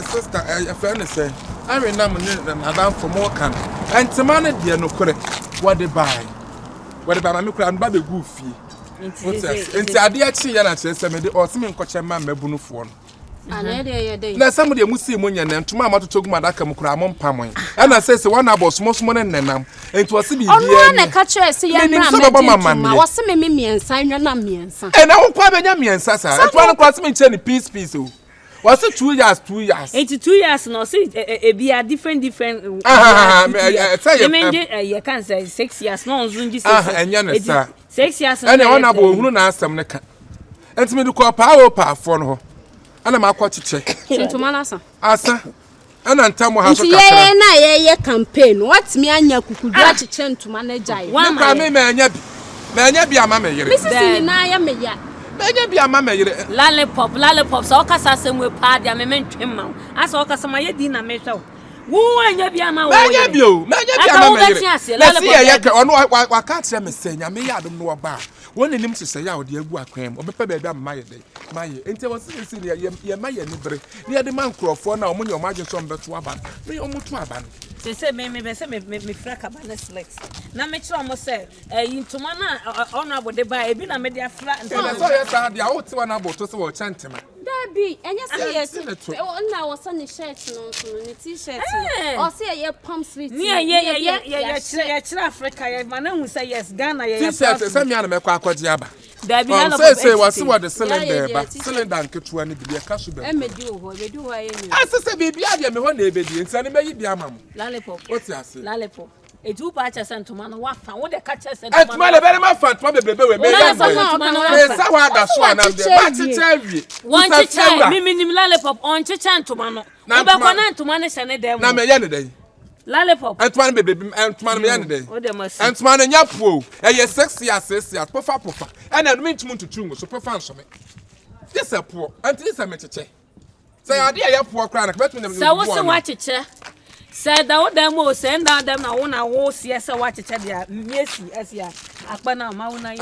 sister, a friend say, I remember Madame for more can. And to manage dear no correct. What they buy? What about my crown by the goofy? It's a dear Chiana says, or some coach and man, Mebunu phone. Now somebody must see money and to Mamma to talk Madame Cramon Pamoy. And I says one about small money and them. And to a city. I catch a see Mamma was some me and sign your name. And I won't come and me and Sassa. At 1 o'clock, me any piece. Was it 2 years? 2 years. 82 years, no, see, it be a different. You can't say 6 years, no, and 6 years, and Honourable who asked them. And to me to call power for no. And I'm a quite check. To Manasa. Asa. And I'm Tamo has a campaign. What's me and your could watch a chain to manage? One may be a mamma. Maybe a mamma. Lollipop, so Cassassin will pad your memento. As all Casamaya dinner metal. Who are you? Maybe you. I can't say, Miss Senya, me, I don't know about. One in him to say, out the Yeboah cream, or maybe my day. My until was sitting here, my neighbor, near the man crow for now, when your margin from the Twaban. Me almost Twaban. They say, me frack about the slacks. Now, make sure I must say, into Mana, Honourable, they buy a bit of media flat. And I saw you, the old one about to say, gentlemen. There be, and yes, now was on the shirt, no t-shirt, or say a pump street. Yeah, Africa, my name will say yes, Ghana, yes, some young man, Quajiaba. There be say, was what the cylinder, but cylinder and catch one be a cash. I say, baby, I am one day, baby, and send me be a mum. Lollipop, what's that? Lollipop. A 2 patches and to man, what the catches and my very much fun, probably. One minimum lollipop on Chichan to Mano. Now, to manage an day. Now, my lollipop and 1 baby and 1 day. And man and yapo, and yes, 6 years, puffa, and I mean to tungo, so profound. This is a poor, and this is a metache. Say, I dear poor crack, but when so what's the watch it, said out them will send out them. I want to watch yes, I watch it. Yes, yes, yeah. Akbana, Mauna,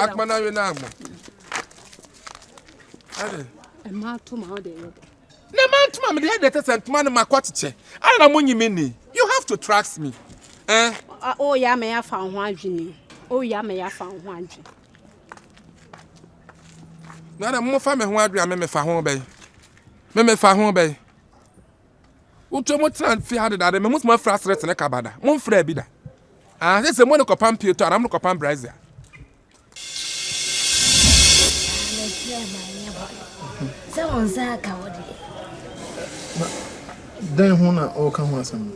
and Mark to my day. No man to mamma, the letters and man of my quantity. I don't know when you mean. You have to trust me. Oh, yeah, may I found one, Jimmy. Oh, yeah, may I found one. Not a more family who I remember for home bay. Member for home bay. Utomo fear that I must more frustrated than a cabada. Mon frere bida. Ah, this is a monocle pump to I'm not a pump brazier. Someone's a coward. Then Hona or come on some.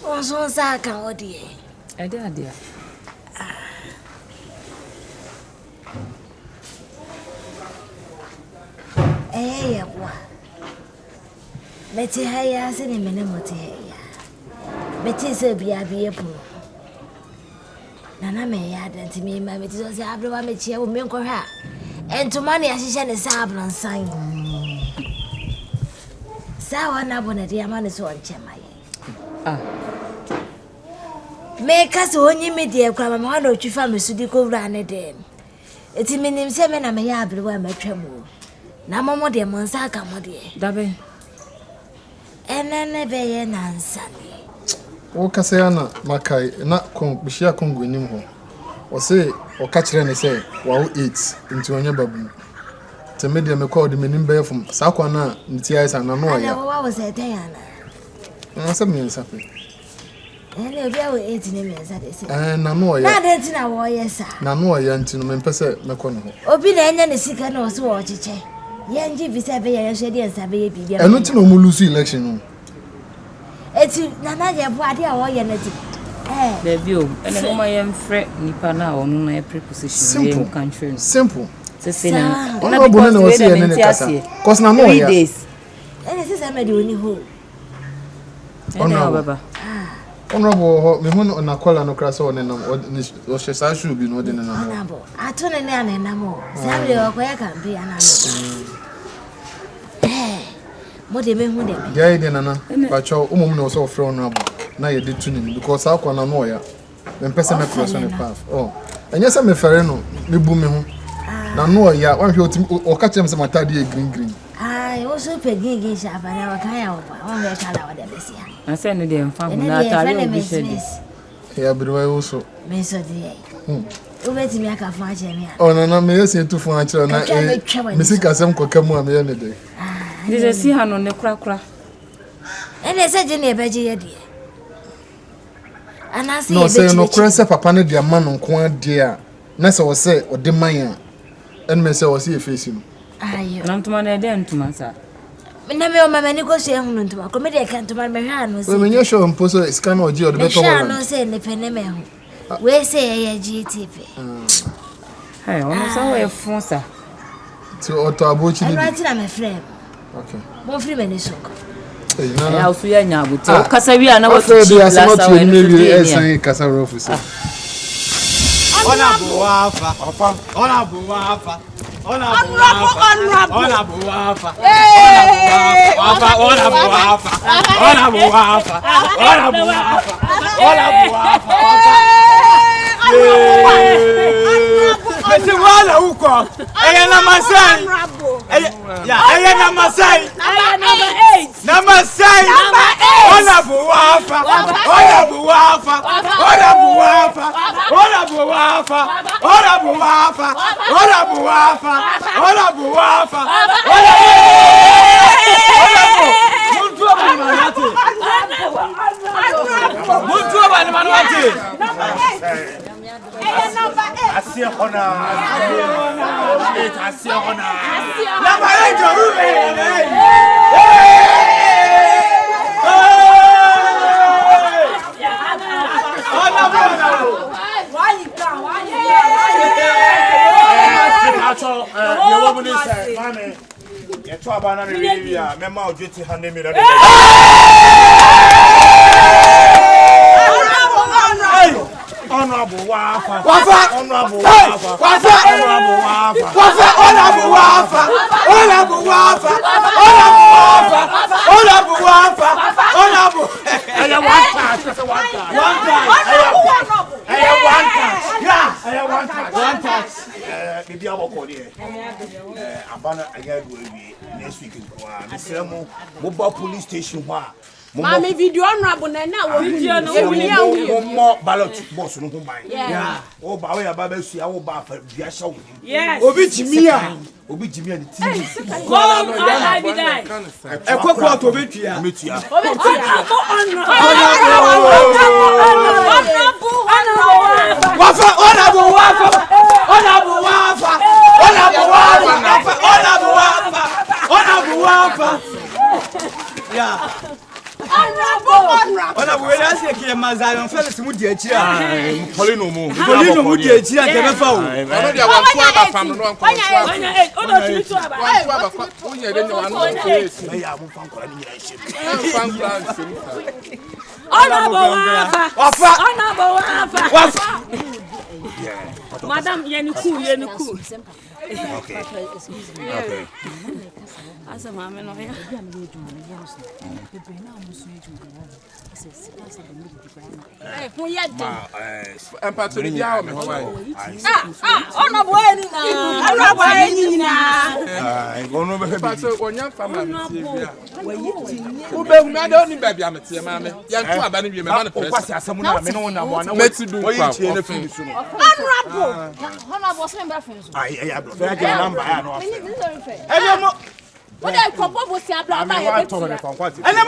Was on a coward. I dear. Eh, what? Betty has any minute. Betty said, be a pool. Nana may add and to me, my Mrs. Abra, my chair will milk her. And to money as she sent a sablon sign. Sour Nabona, dear man is one chemay. Make us only me, dear Grandma, or you found me Sudico ran a day. It's in him 7 and may abra where my tremble. Namamo de Monsaka, my dear. Dabe. And then never an answer. O Cassiana, Makai, not Bishia Congo in him. Or say, or catch any say, wow, eats into a baboon. To me, they may call the minimum from Sakwana, Nitias and Anoya. What was a Diana? Answer me, something. And they'll be able 18 years at this. And Anoya, that's in our yes, sir. Nanoya, and to Mempesa, Macono. Obi the engine is sick and was watching. Yanji Visabe and Shady and Sabe, and not no Mulusi election. It's Nana Yeboah or Yanati. The view, and a woman I am fret Nipana on my preposition. Simple country. Simple. Honourable was here in the cause now 3 days. And this is a meduni who. Honourable, me on a call and a crass on and or she should be not in an honourable. I turn a nan and no more. Saturday or where can be an what do you mean? Yeah, Nana, but your woman was so thrown. Now you did to me because I can annoy you. Then person my cross on the path. Oh, and yes, I'm a ferreno, me booming. Now, no, yeah, one or catch him some green. Ah, I also pay gig shop and I can't on the color of the Messia. I send them from that. Yeah, but I also. Miss O'Day. Who let me a cafe? Oh, no, may I say to find you? Missy Cassam could come on the other day. Did I see her on the crack? And I said, Jenny, Betty, dear. And I say, no, cross up upon the man on Quan dear. Nessa was say, or the Maya. And Miss was here facing. I am to my den to myself. Never my negotiation to my committee. I can't to my hand. When you show him, Poso is kind of the better. I don't say the peneme. We say a GTP. Hey, almost away of Fonsa. To Otto, I'm writing, I'm a friend. Okay. More free many soak. I was young with Casavia and I was not maybe Casaro officer. Honourable Wafa. Mesi wala huko. Ayana Masai. Ayana Masai. Number 8. Honourable Wafa. Honourable Wafa. Maybe I will call you. Next week in mobile police station. Mami video Honourable Nana video no more ballot boss no buy. Yeah. Oh, ba we aba su ya wo ba fa bia sha wo. Yes. Obi Jimmy and TV. Go on be die. Ekoko to betua. Metua. Yeah. Honourable, when I say que Mazayon fellas mu di akira. Polino mu di akira ke be fa o. I dia wan to aba fam no anko. Odo tumi to aba. O ye de no anu face. Ya mu fan kwara ni ya shi. Fan kwara sim. Honourable Wafa. Yeah. Madam Yeniku. Okay. Asa mama no ya. Empathy dia me ho Ona boy ni na. Ono be empathy onya fama me bia. Wo be hu na do ni ba bia me tie ma me. Ya nto aba ni bi me ma no press. Kwasi asemu na me no na mo na. Meti du kwa. Honourable say me friends. Ai bro. Fe ga number ya no. What I propose was to apply my head. And I'm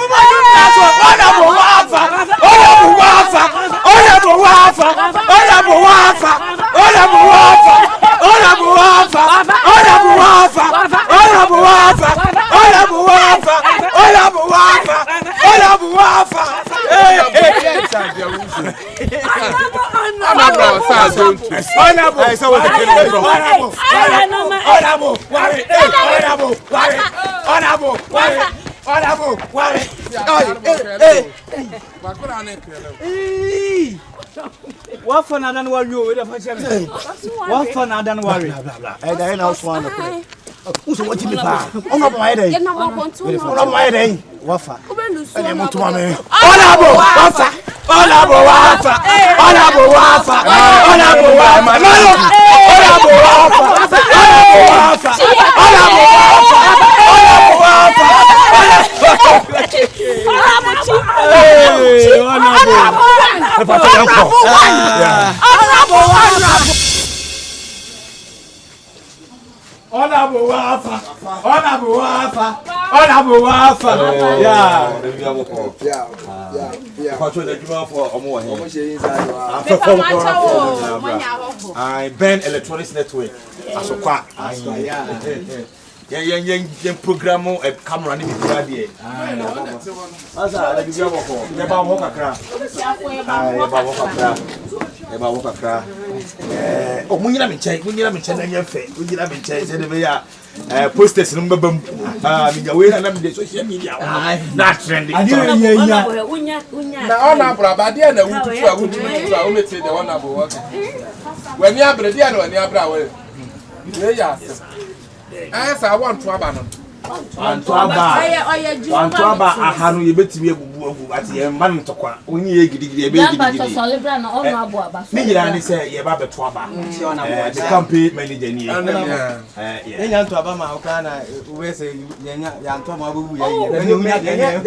Honourable what fun I don't worry with the fashion. What fun I don't worry. And I know one. Who's watching me? Oh, no, my day. Oh, my day. What fun? And I'm to my Honourable Wafa. Honourable Wafa. Honourable Wafa. Honourable Wafa. Honourable Wafa. Honourable Wafa. Honourable Wafa. Honourable Wafa. Honourable Wafa. Honourable Wafa. Yeah. I Ben Electronics Network. Asokwa. Yeah, program a camera ni bi radio. Asa da bi go ko. Ne ba wo kakra. Oh, munyira me nchen na nyefe. Munyira me nchen se de be ya posters no mbabam. Mi ga we na me de social media. Na trending. Na Honourable abade na wututu a wututu a umete de Honourable work. Wani abrade ya na wani abra we. We ya. Asa I want to aba no. Antoaba ahanu yebetimi egugu ati e man ntokwa onyi ye gidigidi ebe gidigidi na Honourable aba ni nyira ni se ye ba beto aba the campaign manager ni enya ntoaba ma okra na we se ya ntoaba abubu ya ye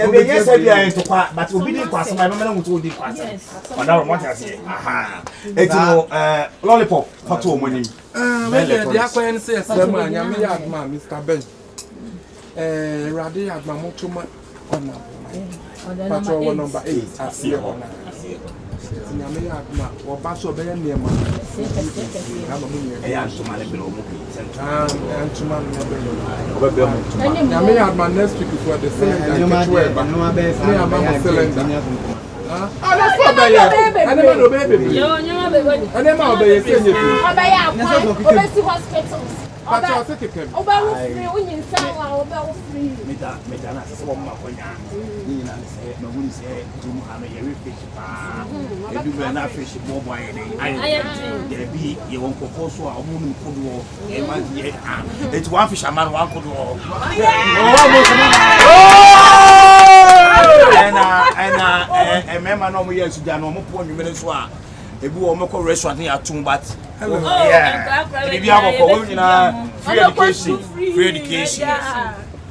be ye se bia ntokwa but obi di kwase ma no mutu odi kwase ona mo ta se aha etino lollipop fato omonim the akwen say sem anya me ya ma Mr. Ben Radi Adma Motuma Patrol number 8 as here on Nyame Adma or Basso Ben near my Nyame Adma next week is what they say it's one fisherman, one could and member no years to dano mo pon minutes wa ebi wo mo ko restaurant ni atum but yeah ebi aboko nyina free education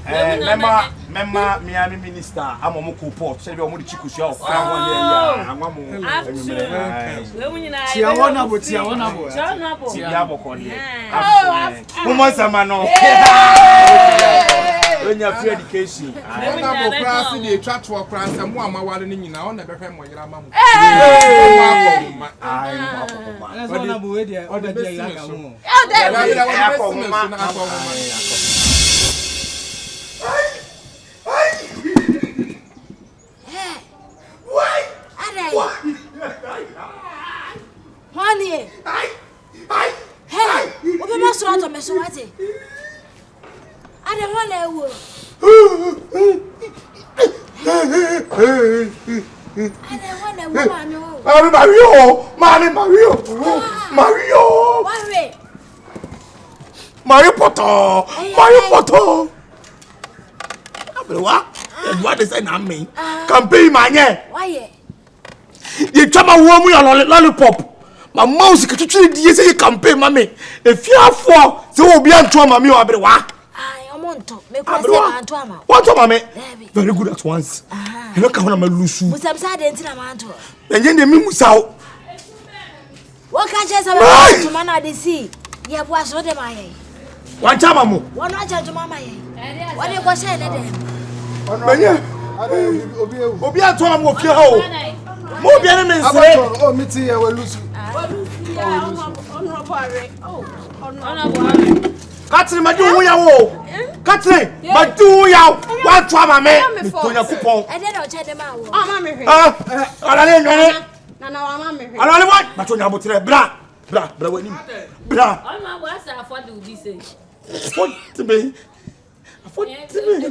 member Miami minister amomo ko port say be o mo di chikusu o kwa won ya anwa mo we nyina tia Honourable tia aboko ni mo sama no Onya free education. Honourable class dey twa to class am wa mawale ni nyina on na behwe mo yira ma mo. Honourable we dey order dey ya ka mo. Honey. Hey, obi ma so ato me so wate. I don't want to work. I don't want to work. Mario Poto. What is that mean? Campaign manye. Why? You chama womu ya lollipop. My mouse can actually say campaign, mammy. If you have four, so will be on to mammy or abrewa. I want to make one. What, mammy? Very good at once. You look how I'm a loose. With some side into a mantle. And then the mimus out. What can you say to man at the sea? You have watched what am I? One time, mamma. One night to mamma. What do you was saying? Obia to am of your home. More be enemies. Oh, me tea, I will lose. Catherine, my do ya. Catherine, my do ya. One trauma, man. Tonya coupon. I didn't check them out. I don't want. But Tonya Butre, bra, when you bra. I'm not what's I for do this. What to me? What to me?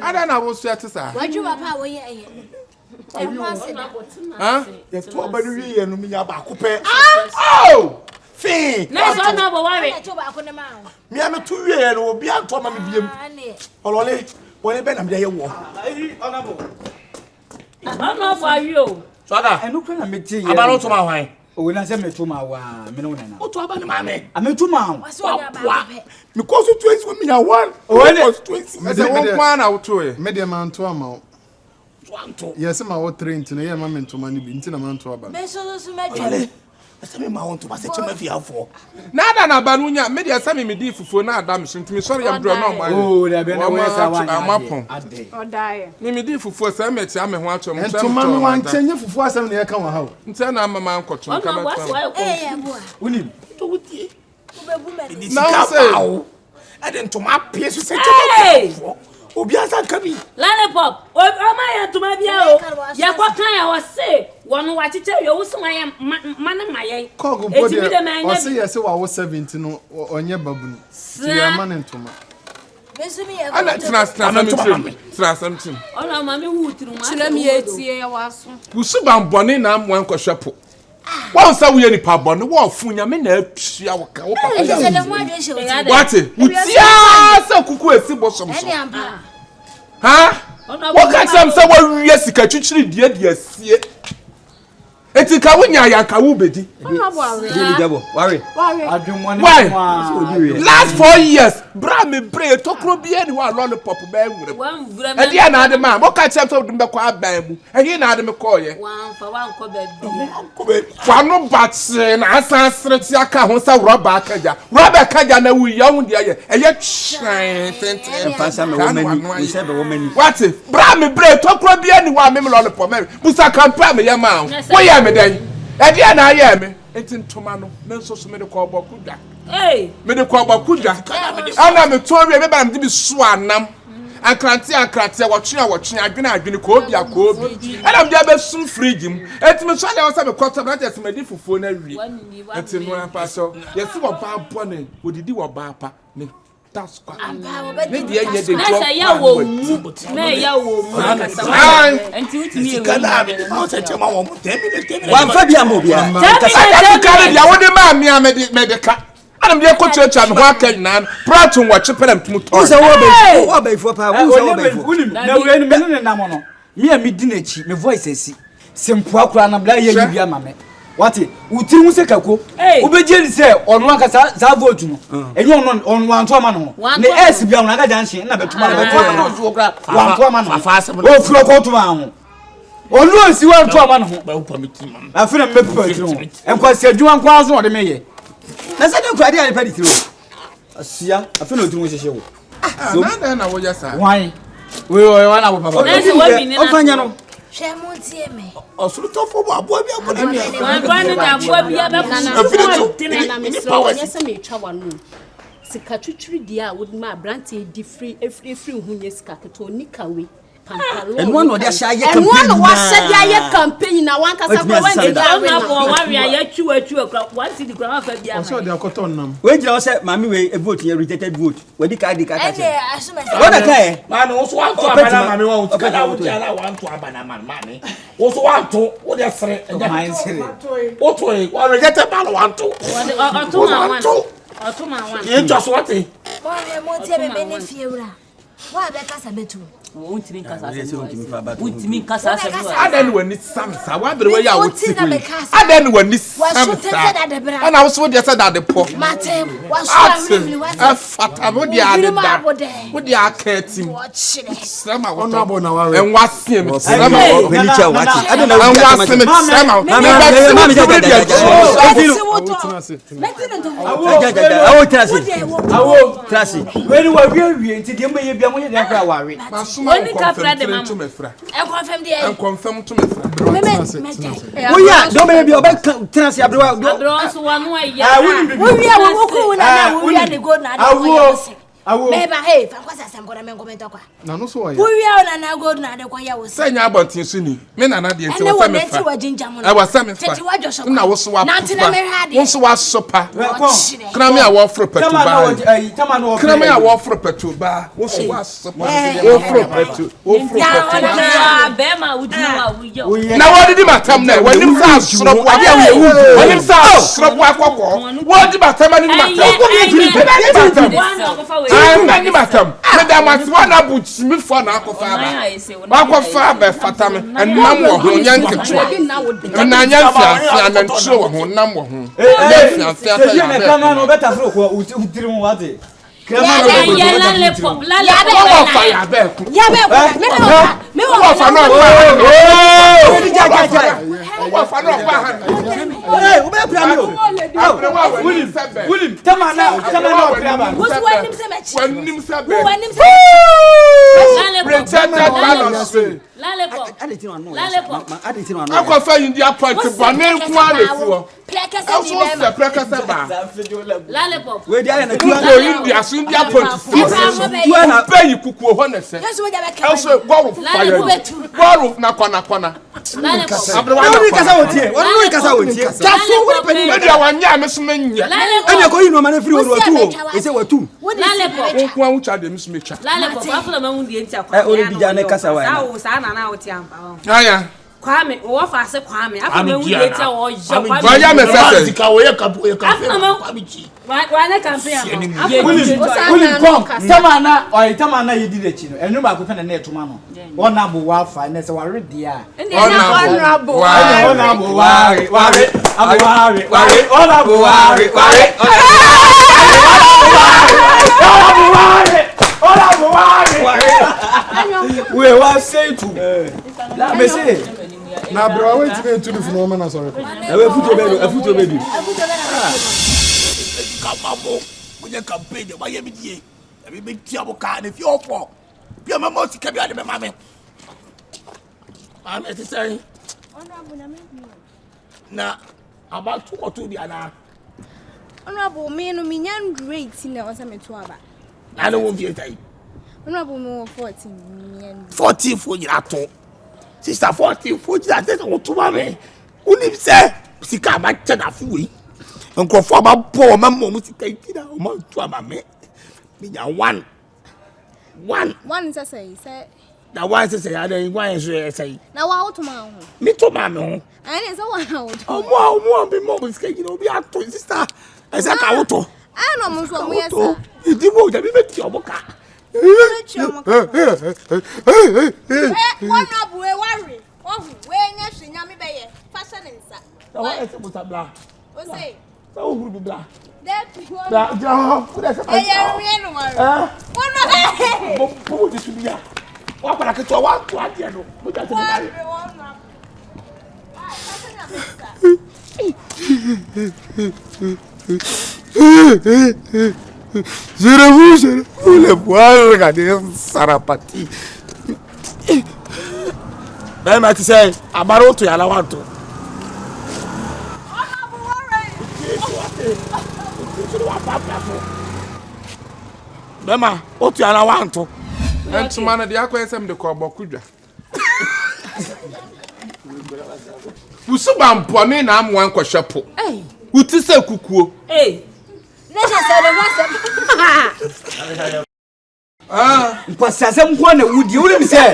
I don't know what's that, sir. Why do you papa we Huh? Yes, to abadi and me abako pe. Oh! Fin. Let's Honourable worry. Me am 2 years and obi anto ma me biem. Olole, won e be na me dey wo. Honourable you. So ada. enu kra na meje Abaro to ma hwan. o na se metuma wa me no nana o to aba ne mame ametuma wa because 20 we me one o ne 20 me say won kwa na woto e me de man to ama wanto yes ma wo train to na ye ma mentoma ni bi ntina man to aba me so metwa ase me ma wanto ba se chema fi afo na na ba no nya me de asa me di fufuo na adam ntimi sorry am bro na mo o na be na we sa wan amapon Odaye me di fufuo sa me ti ame ho acho mo entoma no wan chenye fufu asem na ye ka wa ha ntia na mama nkoto nka ba Yeboah unim to wutie ubebu me now say I didn't to my place say chema obi asa kabi Lollipop o ma ya tuma bia o ya kwa kan ya wo se wonu wa chiche yo wusuma ya man maye kogu body o say yes wa wo 70 no onye babu ni ti ya man entoma me so me ye ana tena something ona ma me hu tiru ma tira mi etie ya waso wusu bambone na amwa nkohwepo wọ́n sá wúyẹ́ ní pàbọ̀ ní wọ́n fún yàn mí nà ẹ́tùsí àwọ̀ká wọ́n pàpà yẹn wàtí wùtíá sẹ́ kúkú èsì bọ́ sọ̀mùsọ̀ ha wọ́n ká sẹ́m sẹ́ wọ́n rí ẹ̀sì kẹ́tùtùrì díẹ̀ síẹ́ etí ká wọ́n nyà yàn ká wọ́n bèdí. Last 4 years bra mi bre tokuro bi ẹni wà lollipop bẹ́ẹ̀ wúrẹ́ ẹ̀dí ẹ̀ nàá di máa wọ́n ká sẹ́m sẹ́ wọ́n bẹ́ kọ́ abẹ́ mu ẹ̀yìn nàá di mi kọ́ yẹ. Wano batse na asansere ti aka ho sa rubber kaja na wu ya hu de ye eye twen tenten fansa me wo mani we se be wo mani what bra me bre tokro bia ni wa me lollipop me busa kampa me ye ma wo ye me den e dia na ye me enti ntoma no me nso so me de ko oboku da me de ko oboku da ana me to wie me ba me de bi so anam akrante watwe adwene ko obi akobi ana me be sun fridge mu etime so na wasa me kwata na tese me di fufuo na wie etime no pa so yesi wo ba bone odidi wo ba pa ne that's kwa ne die ye de na say ya wo mu na ya wo mu enti utimi e kana o se chema wo mu temi wan fa bia mo bia kasa kana bia wo de ma mia me de ka Adam dey ko church me ho akan nan praton wa chepelem tum to wo se wo be fo pa wo se wo be fo na we ni me ne nam no me a me di na chi me voice asi sempo akura na bla ye yi bia ma me wati uti mu se kako obeje ni se onu aka za vote no enye onu wanto ama no ne es bia na ga janhye na betuma na betuma na ozu okra wanto ama no o furo ko tuma ho onu osi wanto ama no ho afina me pepa tiro enkwasi adwuma nkwa aso de me ye na se de kwade ani padi tiro asia afina otu mu hyehye wo na wo yesa wan we wana wo papa na se wo bi ni na ofanya no Shemu tie me. Osuru to fo abo bia ko ni. Wan ni da abo bia be na me so nyese me twa wanu. Sika twitwiri dia wo ma brante di free free hunye sika keto nikawe. And one of their shy campaign. And one was said ya campaign na one kasa ko when na bo wa wi ya twa one see the ground fa bia. So they are cotton nam. We just say mami we vote here rejected vote. We di ka What the kai? Man wo so want to abana mami wo to kana wo ala want to abana mami. Wo so want to wo dey sere. Wo to e wo rejected man want to. Otuma wan. You just what e? Mo tie me be ne fiewura. Wa be kasa betu. Untimi kasa se adan wani samsa wa bere wa ya wuti adan wani samsa ana wo de se da de po mate wa so afata wo de ade da wo de akatim sama wo Honourable na wa en wasie me sama wo Benicha wati. adan na wasie me sama awo trasi we wa wie nti de meye bia mo ye de akra ware Oni ka fra de mama. E confirm de. En confirm to me fra. wo ya do me bia oba trasi abrewa Adro so wa no ya. Wo wi a wo ko na wo wi a de go na de. Awo. Beba hey, fa kwasa sam ko na men comment kwa. Na no so wa ya. Wo wi a na go na de kwa ya wo. Senya abontin so ni. Me na de nti wo wa me fa. E wa sa me fa. Na wo so wa. Na tina me hade. Wo so wa sopa. Kra me a wo fro petu ba. Kra me a wo fro petu ba. Wo so wa sopa. Wo fro petu. Wo fro petu. Na be ma udi wa wo. Na wo didi matam na wanim sa asro bo ade a wo. Wanim sa asro bo akoko. Wo didi matam ani matam. I'm matam. Madam was one about me for an aqua fatame and number who young and I young and show who number who. Kwame, what I say, Kwame, I don't know who you tell or why am I saying? Why campaign? Tamana or Tamana, you did it, and no matter who can to Mano. Honourable wildfire, and so I read the Honourable, we will say to let me say. Now, bro, I went to the phenomenon. Sorry, I will put your baby. Come on, with your campaign, why you be? Every big trouble card if you're for. Your mamma to come out of my mammy. I'm necessary. Now, about 2 or 2 the other. Honourable, me no minyan great in the Osame Tuaba. I don't want to be Honourable, more 14. 14 for you at all. Sister 14 for you at all to mammy. Only say, Sika, my tenor free. And go for my poor mamma, Musica, to a mammy. Me, one One say, now, why is it? I don't want to say. now out tomorrow. Me to mammy. I didn't say one out. Oh, more be more mistake, you know, be out to sister. As a auto. I know most of me. You did what you met your boca. One up, we worry. When you see Yami Bay, fashion inside. Why is it with a black? What's say? So who be black? That Joe, that's a this will be a what I could walk to Adiano. But that's Sarapati. Then I say, about to Alawanto. Bema, what you want to? And to man, the aquasem the Corbocudra. Usubam Pone, I'm one quashapo. Eh, what is a cuckoo? Eh, Because some one would you say?